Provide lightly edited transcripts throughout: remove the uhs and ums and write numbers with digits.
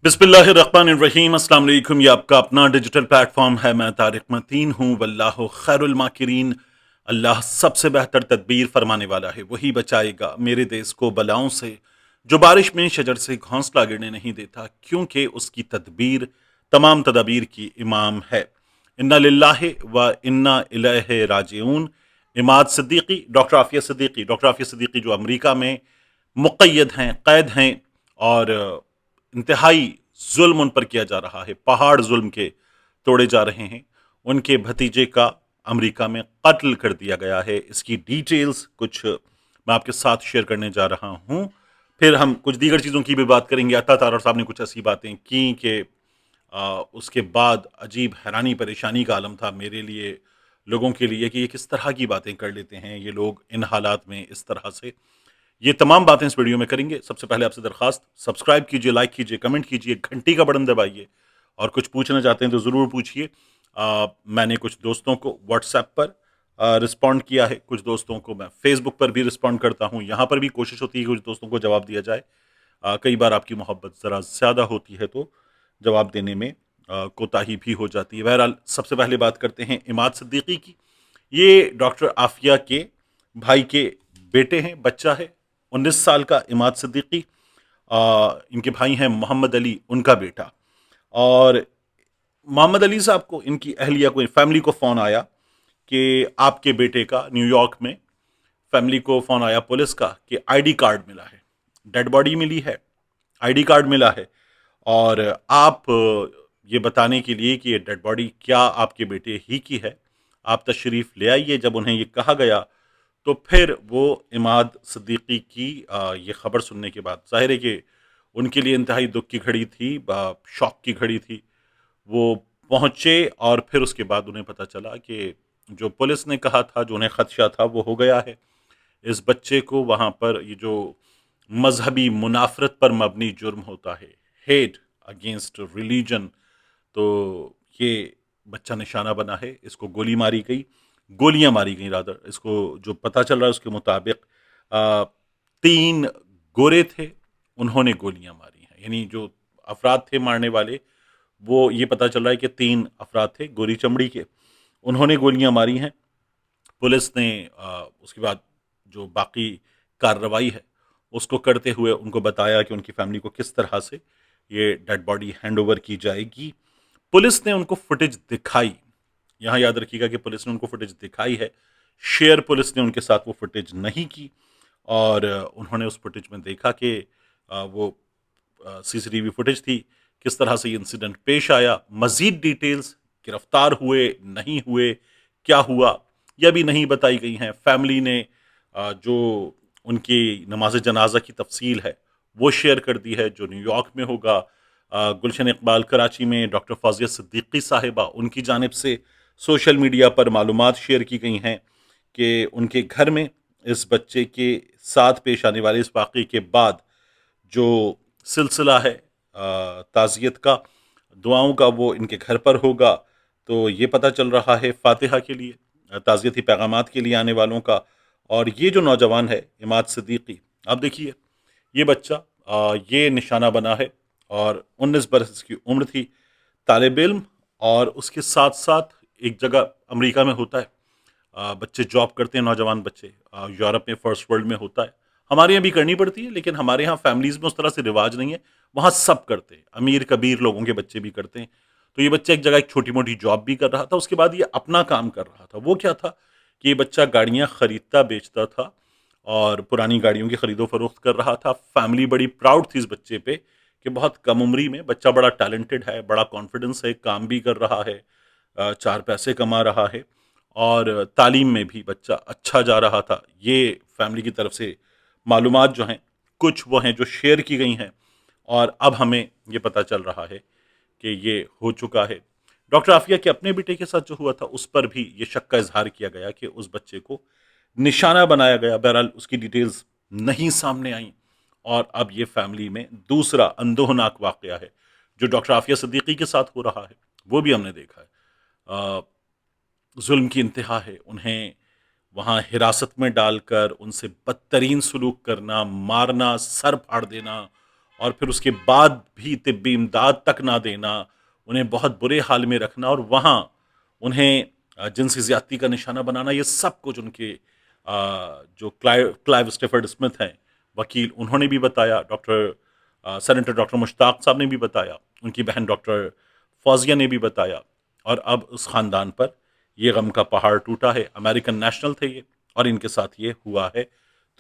बिस्मिल्लाहिर्रहमानिर्रहीम। अस्सलाम वालेकुम। ये आपका अपना डिजिटल प्लेटफॉर्म है। मैं तारिक मतीन हूँ। वल्लाहु खैरुल माकिरीन। अल्लाह सबसे बेहतर तदबीर फरमाने वाला है, वही बचाएगा मेरे देश को बलाओं से। जो बारिश में शजर से घोंसला गिरने नहीं देता, क्योंकि उसकी तदबीर तमाम तदाबीर की इमाम है। इन्ना लिल्लाहि व इन्ना इलैहि राजिऊन। इमाद सिद्दीकी, डॉक्टर आफिया सिद्दीकी जो अमरीका में मुक़य्यद हैं, क़ैद हैं और इंतहाई जुल्म उन पर किया जा रहा है, पहाड़ जुल्म के तोड़े जा रहे हैं। उनके भतीजे का अमेरिका में कत्ल कर दिया गया है। इसकी डिटेल्स कुछ मैं आपके साथ शेयर करने जा रहा हूँ। फिर हम कुछ दीगर चीज़ों की भी बात करेंगे। अता तारड़ साहब ने कुछ ऐसी बातें की कि उसके बाद अजीब हैरानी परेशानी का आलम था मेरे लिए, लोगों के लिए, कि ये किस तरह की बातें कर लेते हैं ये लोग इन हालात में इस तरह से। ये तमाम बातें इस वीडियो में करेंगे। सबसे पहले आपसे दरख्वास्त, सब्सक्राइब कीजिए, लाइक कीजिए, कमेंट कीजिए, घंटी का बटन दबाइए और कुछ पूछना चाहते हैं तो ज़रूर पूछिए। मैंने कुछ दोस्तों को व्हाट्सएप पर रिस्पॉन्ड किया है, कुछ दोस्तों को मैं फेसबुक पर भी रिस्पॉन्ड करता हूँ। यहाँ पर भी कोशिश होती है कि कुछ दोस्तों को जवाब दिया जाए। कई बार आपकी मोहब्बत ज़रा ज़्यादा होती है तो जवाब देने में कोताही भी हो जाती है। बहरहाल सबसे पहले बात करते हैं इमाद सिद्दीकी की। ये डॉक्टर आफिया के भाई के बेटे हैं, बच्चा है। 19 साल का इमाद सिद्दीकी। इनके भाई हैं मोहम्मद अली, उनका बेटा। और मोहम्मद अली साहब को, इनकी अहलिया को, फैमिली को फ़ोन आया कि आपके बेटे का न्यूयॉर्क में, फैमिली को फ़ोन आया पुलिस का कि आईडी कार्ड मिला है, डेड बॉडी मिली है, आईडी कार्ड मिला है और आप ये बताने के लिए कि ये डेड बॉडी क्या आपके बेटे ही की है, आप तशरीफ़ ले आइए। जब उन्हें ये कहा गया तो फिर वो इमाद सिद्दीकी की ये खबर सुनने के बाद, ज़ाहिर है कि उनके लिए इंतहाई दुख की घड़ी थी, शॉक की घड़ी थी। वो पहुँचे और फिर उसके बाद उन्हें पता चला कि जो पुलिस ने कहा था, जो उन्हें खदशा था, वो हो गया है। इस बच्चे को वहाँ पर ये जो मजहबी मुनाफरत पर मबनी जुर्म होता है, हेट अगेंस्ट रिलीजन, तो ये बच्चा निशाना बना है। इसको गोली मारी गई, गोलियां मारी गई रादर। इसको जो पता चल रहा है उसके मुताबिक 3 गोरे थे, उन्होंने गोलियां मारी हैं। यानी जो अफराद थे मारने वाले, वो ये पता चल रहा है कि 3 अफराद थे गोरी चमड़ी के, उन्होंने गोलियां मारी हैं। पुलिस ने उसके बाद जो बाकी कार्रवाई है उसको करते हुए उनको बताया कि उनकी फैमिली को किस तरह से ये डेड बॉडी हैंड ओवर की जाएगी। पुलिस ने उनको फुटेज दिखाई। यहाँ याद रखिएगा कि पुलिस ने उनको फुटेज दिखाई है, शेयर पुलिस ने उनके साथ वो फुटेज नहीं की। और उन्होंने उस फुटेज में देखा कि वो सीसीटीवी फुटेज थी, किस तरह से ये इंसिडेंट पेश आया। मजीद डिटेल्स, गिरफ्तार हुए नहीं हुए, क्या हुआ, यह भी नहीं बताई गई हैं। फैमिली ने जो उनकी नमाज जनाजा की तफसील है वो शेयर कर दी है, जो न्यूयॉर्क में होगा। गुलशन इकबाल कराची में, डॉक्टर फौजिया सिद्दीकी साहिबा, उनकी जानिब से सोशल मीडिया पर मालूमात शेयर की गई हैं कि उनके घर में इस बच्चे के साथ पेश आने वाले इस वाक़े के बाद जो सिलसिला है ताज़ियत का, दुआओं का, वो इनके घर पर होगा। तो ये पता चल रहा है फ़ातिहा के लिए, ताज़ियती पैगामात के लिए आने वालों का। और ये जो नौजवान है इमाद सिद्दीकी, आप देखिए, ये बच्चा ये निशाना बना है और 19 बरस की उम्र थी, तालिब इल्म। और उसके साथ साथ एक जगह अमेरिका में होता है, बच्चे जॉब करते हैं, नौजवान बच्चे, यूरोप में, फर्स्ट वर्ल्ड में होता है। हमारे यहाँ भी करनी पड़ती है, लेकिन हमारे यहाँ फैमिलीज़ में उस तरह से रिवाज नहीं है। वहाँ सब करते हैं, अमीर कबीर लोगों के बच्चे भी करते हैं। तो ये बच्चा एक जगह एक छोटी-मोटी जॉब भी कर रहा था, उसके बाद ये अपना काम कर रहा था। वो क्या था कि ये बच्चा गाड़ियाँ खरीदता बेचता था और पुरानी गाड़ियों की खरीदो-फरोख्त कर रहा था। फैमिली बड़ी प्राउड थी इस बच्चे पे कि बहुत कम उम्री में बच्चा बड़ा टैलेंटेड है, बड़ा कॉन्फिडेंस है, काम भी कर रहा है, 4 पैसे कमा रहा है और तालीम में भी बच्चा अच्छा जा रहा था। ये फैमिली की तरफ से मालूमात जो हैं, कुछ वो हैं जो शेयर की गई हैं और अब हमें ये पता चल रहा है कि ये हो चुका है। डॉक्टर आफिया के अपने बेटे के साथ जो हुआ था, उस पर भी ये शक का इज़हार किया गया कि उस बच्चे को निशाना बनाया गया। बहरहाल उसकी डिटेल्स नहीं सामने आई और अब ये फैमिली में दूसरा अंदोहनाक वाक़या है, जो डॉक्टर आफिया सिद्दीकी के साथ हो रहा है, वो भी हमने देखा है। ज़ुल्म की इंतहा है, उन्हें वहाँ हिरासत में डालकर उनसे बदतरीन सलूक करना, मारना, सर फाड़ देना और फिर उसके बाद भी तिब्बी इमदाद तक ना देना, उन्हें बहुत बुरे हाल में रखना और वहाँ उन्हें जिनसी ज़्यादती का निशाना बनाना, ये सब कुछ उनके जो क्लाइव स्टिफर्ड स्मिथ हैं वकील, उन्होंने भी बताया, सेनेटर डॉक्टर मुश्ताक साहब ने भी बताया, उनकी बहन डॉक्टर फौजिया ने भी बताया। और अब उस ख़ानदान पर ये गम का पहाड़ टूटा है। अमेरिकन नेशनल थे ये और इनके साथ ये हुआ है।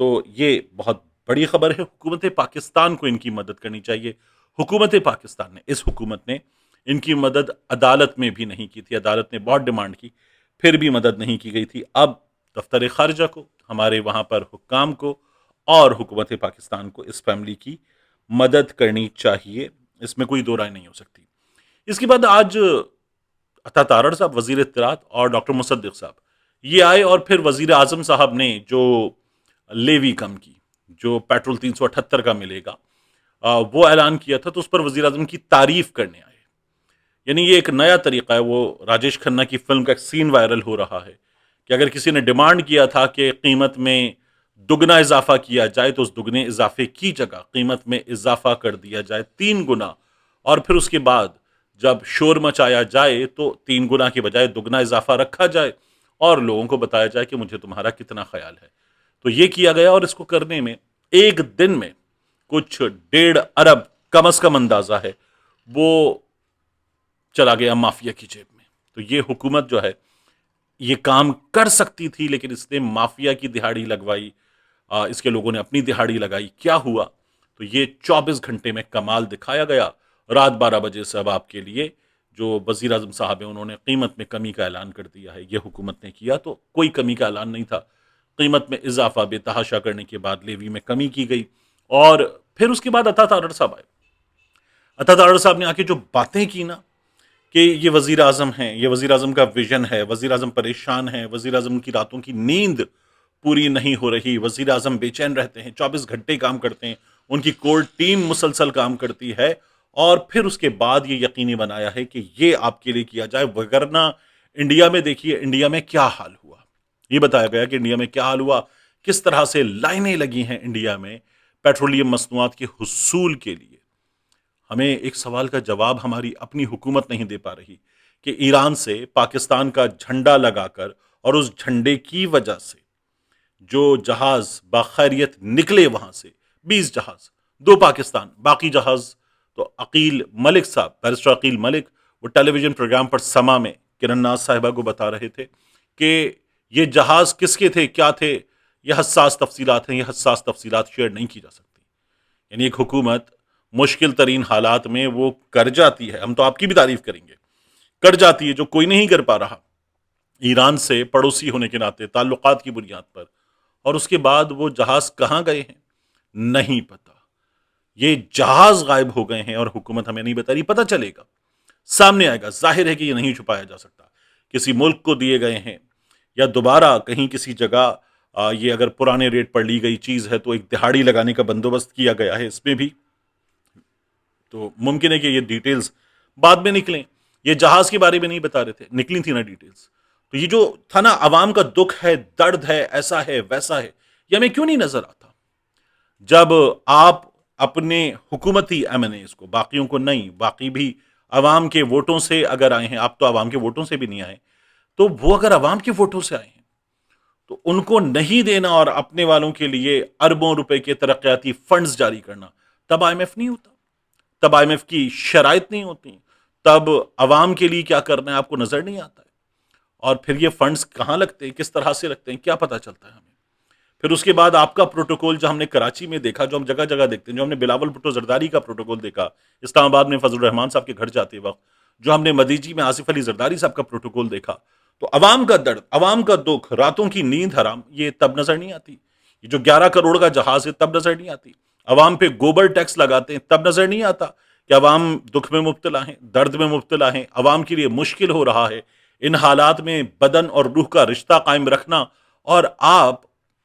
तो ये बहुत बड़ी खबर है। हुकूमत पाकिस्तान को इनकी मदद करनी चाहिए। हुकूमत पाकिस्तान ने, इस हुकूमत ने इनकी मदद अदालत में भी नहीं की थी। अदालत ने बहुत डिमांड की, फिर भी मदद नहीं की गई थी। अब दफ्तर खारजा को, हमारे वहाँ पर हुक्काम को और हुकूमत पाकिस्तान को इस फैमिली की मदद करनी चाहिए। इसमें कोई दो राय नहीं हो सकती। इसके बाद आज अता तारड़ साहब, वजीर इत्तलात, और डॉक्टर मुसद्दिक साहब ये आए और फिर वजीर आजम साहब ने जो लेवी कम की, जो पेट्रोल 378 का मिलेगा, वो ऐलान किया था, तो उस पर वजीर आजम की तारीफ करने आए। यानी ये एक नया तरीका है। वो राजेश खन्ना की फिल्म का एक सीन वायरल हो रहा है कि अगर किसी ने डिमांड किया था कि कीमत में दुगना इजाफा किया जाए, तो उस दुगने इजाफे की जगह कीमत में इजाफा कर दिया जाए 3 गुना, और फिर उसके बाद जब शोर मचाया जाए तो 3 गुना के बजाय दुगना इजाफा रखा जाए और लोगों को बताया जाए कि मुझे तुम्हारा कितना ख्याल है। तो ये किया गया और इसको करने में एक दिन में कुछ 1.5 अरब कम अज कम अंदाजा है वो चला गया माफिया की जेब में। तो ये हुकूमत जो है ये काम कर सकती थी, लेकिन इसने माफिया की दिहाड़ी लगवाई, इसके लोगों ने अपनी दिहाड़ी लगाई। क्या हुआ? तो ये 24 घंटे में कमाल दिखाया गया। रात 12 बजे से अब आपके लिए जो वजीर आजम साहब हैं उन्होंने कीमत में कमी का ऐलान कर दिया है। ये हुकूमत ने किया, तो कोई कमी का ऐलान नहीं था। कीमत में इजाफा बेतहाशा करने के बाद लेवी में कमी की गई और फिर उसके बाद अता तारड़ साहब आए। अता तारड़ साहब ने आके जो बातें की ना कि ये वजीर आजम हैं, ये वजीर आजम का विजन है, वजीर आजम परेशान है, वजीर आजम की रातों की नींद पूरी नहीं हो रही, वजीर आजम बेचैन रहते हैं, 24 घंटे काम करते हैं, उनकी कोर टीम मुसलसल काम करती है। और फिर उसके बाद ये यकीनी बनाया है कि ये आपके लिए किया जाए, वगरना इंडिया में देखिए इंडिया में क्या हाल हुआ। ये बताया गया कि इंडिया में क्या हाल हुआ, किस तरह से लाइनें लगी हैं इंडिया में पेट्रोलियम मसनूआत के हुसूल के लिए। हमें एक सवाल का जवाब हमारी अपनी हुकूमत नहीं दे पा रही कि ईरान से पाकिस्तान का झंडा लगाकर और उस झंडे की वजह से जो जहाज बाखैरियत निकले वहां से 20 जहाज, 2 पाकिस्तान, बाकी जहाज तो अकील मलिक साहब, बैरिस्टर अकील मलिक, वो टेलीविजन प्रोग्राम पर समा में किरण नाज साहिबा को बता रहे थे कि ये जहाज किसके थे, क्या थे, ये हसास तफसीलात हैं, ये हसास तफसीलात शेयर नहीं की जा सकती। यानी एक हुकूमत मुश्किल तरीन हालात में वो कर जाती है, हम तो आपकी भी तारीफ करेंगे, कर जाती है जो कोई नहीं कर पा रहा ईरान से पड़ोसी होने के नाते ताल्लुकात की बुनियाद पर, और उसके बाद वो जहाज कहाँ गए हैं नहीं पता। ये जहाज गायब हो गए हैं और हुकूमत हमें नहीं बता रही। पता चलेगा, सामने आएगा। जाहिर है कि ये नहीं छुपाया जा सकता, किसी मुल्क को दिए गए हैं या दोबारा कहीं किसी जगह ये अगर पुराने रेट पर ली गई चीज है तो एक दिहाड़ी लगाने का बंदोबस्त किया गया है इसमें भी। तो मुमकिन है कि ये डिटेल्स बाद में निकलें। ये जहाज के बारे में नहीं बता रहे थे, निकली थी ना डिटेल्स। तो ये जो था ना अवाम का दुख है, दर्द है, ऐसा है वैसा है, ये हमें क्यों नहीं नजर आता जब आप अपने हुकूमती एमएनएस को, बाकियों को नहीं, बाकी भी अवाम के वोटों से अगर आए हैं, आप तो अवाम के वोटों से भी नहीं आए, तो वो अगर अवाम के वोटों से आए हैं तो उनको नहीं देना और अपने वालों के लिए अरबों रुपए के तरक्याती फंड्स जारी करना, तब आईएमएफ नहीं होता, तब आईएमएफ की शराइत नहीं होती, तब अवाम के लिए क्या करना है आपको नजर नहीं आता है। और फिर ये फंड्स कहाँ लगते हैं, किस तरह से लगते हैं, क्या पता चलता है हमें। फिर उसके बाद आपका प्रोटोकॉल जो हमने कराची में देखा, जो हम जगह जगह देखते हैं, जो हमने बिलावल भुट्टो जरदारी का प्रोटोकॉल देखा इस्लामाबाद में फजल रहमान साहब के घर जाते वक्त, जो हमने मदीजी में आसिफ अली जरदारी साहब का प्रोटोकॉल देखा, तो अवाम का दर्द, अवाम का दुख, रातों की नींद हराम, ये तब नजर नहीं आती। ये जो 11 करोड़ का जहाज है तब नजर नहीं आती। अवाम पे गोबर टैक्स लगाते हैं तब नजर नहीं आता कि अवाम दुख में मुब्तला हैं, दर्द में मुब्तला हैं, अवाम के लिए मुश्किल हो रहा है इन हालात में बदन और रूह का रिश्ता कायम रखना, और आप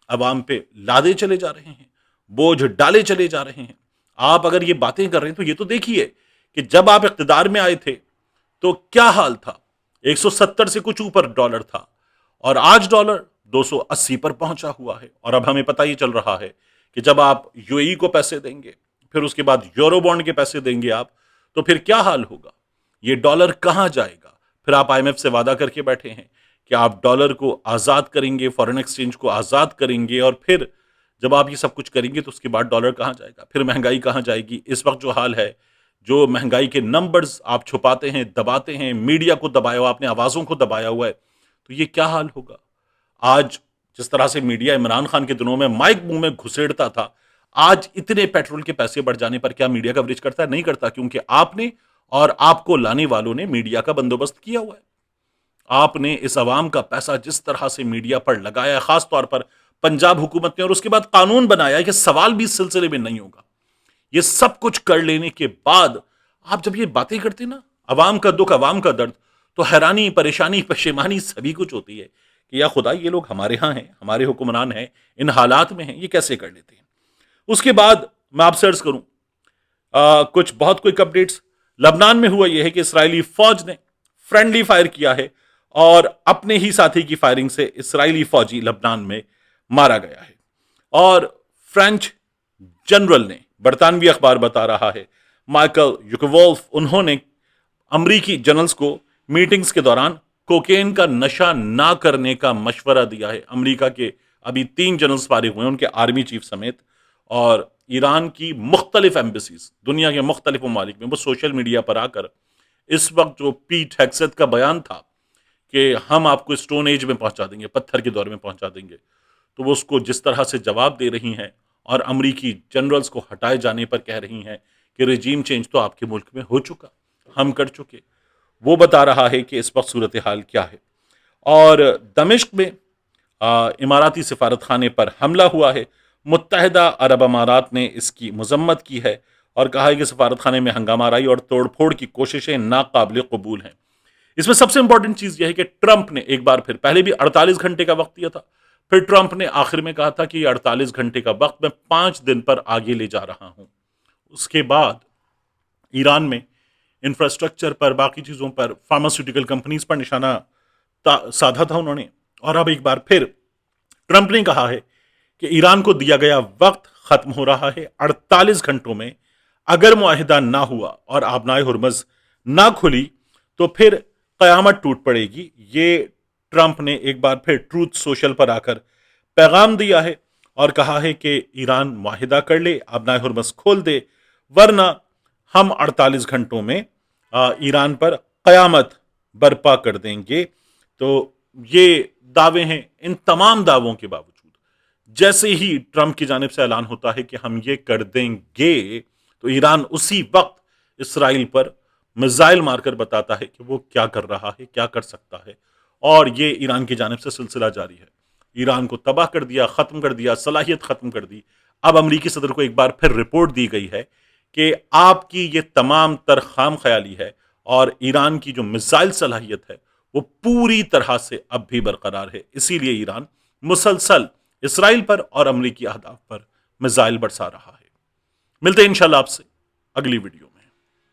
अवाम पे लादे चले जा रहे हैं, बोझ डाले चले जा रहे हैं। आप अगर ये बातें कर रहे हैं तो ये तो देखिए कि जब आप इख्तिदार में आए थे तो क्या हाल था। 170 से कुछ ऊपर डॉलर था और आज डॉलर 280 पर पहुंचा हुआ है। और अब हमें पता ही चल रहा है कि जब आप यूएई को पैसे देंगे फिर उसके बाद यूरो बॉन्ड के पैसे देंगे आप, तो फिर क्या हाल होगा? ये डॉलर कहां जाएगा? फिर आप आईएमएफ से वादा करके बैठे हैं कि आप डॉलर को आजाद करेंगे, फॉरेन एक्सचेंज को आजाद करेंगे, और फिर जब आप ये सब कुछ करेंगे तो उसके बाद डॉलर कहां जाएगा? फिर महंगाई कहां जाएगी? इस वक्त जो हाल है, जो महंगाई के नंबर्स आप छुपाते हैं, दबाते हैं, मीडिया को दबाया हुआ, अपने आवाजों को दबाया हुआ है, तो ये क्या हाल होगा? आज जिस तरह से मीडिया इमरान खान के दिनों में माइक मुंह में घुसेड़ता था, आज इतने पेट्रोल के पैसे बढ़ जाने पर क्या मीडिया कवरेज करता है? नहीं करता, क्योंकि आपने और आपको लाने वालों ने मीडिया का बंदोबस्त किया हुआ है। आपने इस अवाम का पैसा जिस तरह से मीडिया पर लगाया, खास तौर पर पंजाब हुकूमत ने, और उसके बाद कानून बनाया कि सवाल भी इस सिलसिले में नहीं होगा। ये सब कुछ कर लेने के बाद आप जब ये बातें करते ना, अवाम का दुख, अवाम का दर्द, तो हैरानी, परेशानी, पशेमानी सभी कुछ होती है कि या खुदा, ये लोग हमारे यहाँ हैं, हमारे हुक्मरान हैं, इन हालात में हैं, ये कैसे कर लेते हैं। उसके बाद मैं आपसे अर्ज करूं कुछ बहुत क्विक अपडेट्स। लबनान में हुआ यह है कि इसराइली फौज ने फ्रेंडली फायर किया है और अपने ही साथी की फायरिंग से इसराइली फौजी लबनान में मारा गया है। और फ्रेंच जनरल ने, बरतानवी अखबार बता रहा है, माइकल यूकोवोल्फ, उन्होंने अमरीकी जनरल्स को मीटिंग्स के दौरान कोकेन का नशा ना करने का मशवरा दिया है। अमेरिका के अभी 3 जनरल्स फारिग हुए हैं, उनके आर्मी चीफ समेत, और ईरान की मुख्तलिफ एम्बेसीज दुनिया के मुख्तलिफ ममालिक में वो सोशल मीडिया पर आकर इस वक्त जो पीट हेग्सेथ का बयान था कि हम आपको स्टोन एज में पहुंचा देंगे, पत्थर के दौर में पहुंचा देंगे, तो वो उसको जिस तरह से जवाब दे रही हैं और अमरीकी जनरल्स को हटाए जाने पर कह रही हैं कि रजीम चेंज तो आपके मुल्क में हो चुका, हम कर चुके, वो बता रहा है कि इस वक्त सूरत हाल क्या है। और दमिश्क में इमाराती सिफारत खाने पर हमला हुआ है। मुत्तहदा अरब अमारात ने इसकी मजम्मत की है और कहा है कि सफारत खाने में हंगामाराई और तोड़फोड़ की कोशिशें नाकाबिल कबूल हैं। इसमें सबसे इंपॉर्टेंट चीज यह है कि ट्रंप ने एक बार फिर, पहले भी 48 घंटे का वक्त दिया था, फिर ट्रंप ने आखिर में कहा था कि 48 घंटे का वक्त मैं 5 दिन पर आगे ले जा रहा हूं। उसके बाद ईरान में इंफ्रास्ट्रक्चर पर, बाकी चीजों पर, फार्मास्यूटिकल कंपनीज पर निशाना साधा था उन्होंने। और अब एक बार फिर ट्रंप ने कहा है कि ईरान को दिया गया वक्त खत्म हो रहा है। 48 घंटों में अगर मुआहिदा ना हुआ और आबनाए हुर्मज ना खुली तो फिर कयामत टूट पड़ेगी। ये ट्रंप ने एक बार फिर ट्रूथ सोशल पर आकर पैगाम दिया है और कहा है कि ईरान मुआहिदा कर ले, आबनाए हुर्मज खोल दे, वरना हम 48 घंटों में ईरान पर कयामत बर्पा कर देंगे। तो ये दावे हैं। इन तमाम दावों के बावजूद जैसे ही ट्रंप की जानिब से ऐलान होता है कि हम ये कर देंगे, तो ईरान उसी वक्त इसराइल पर मिसाइल मारकर बताता है कि वो क्या कर रहा है, क्या कर सकता है। और ये ईरान की जानिब से सिलसिला जारी है। ईरान को तबाह कर दिया, खत्म कर दिया, सलाहियत खत्म कर दी। अब अमरीकी सदर को एक बार फिर रिपोर्ट दी गई है कि आपकी ये तमाम तर खाम ख्याली है और ईरान की जो मिसाइल सलाहियत है वो पूरी तरह से अब भी बरकरार है। इसीलिए ईरान मुसलसल इसराइल पर और अमरीकी अहदाफ पर मिसाइल बरसा रहा है। मिलते हैं इंशाल्लाह आपसे अगली वीडियो।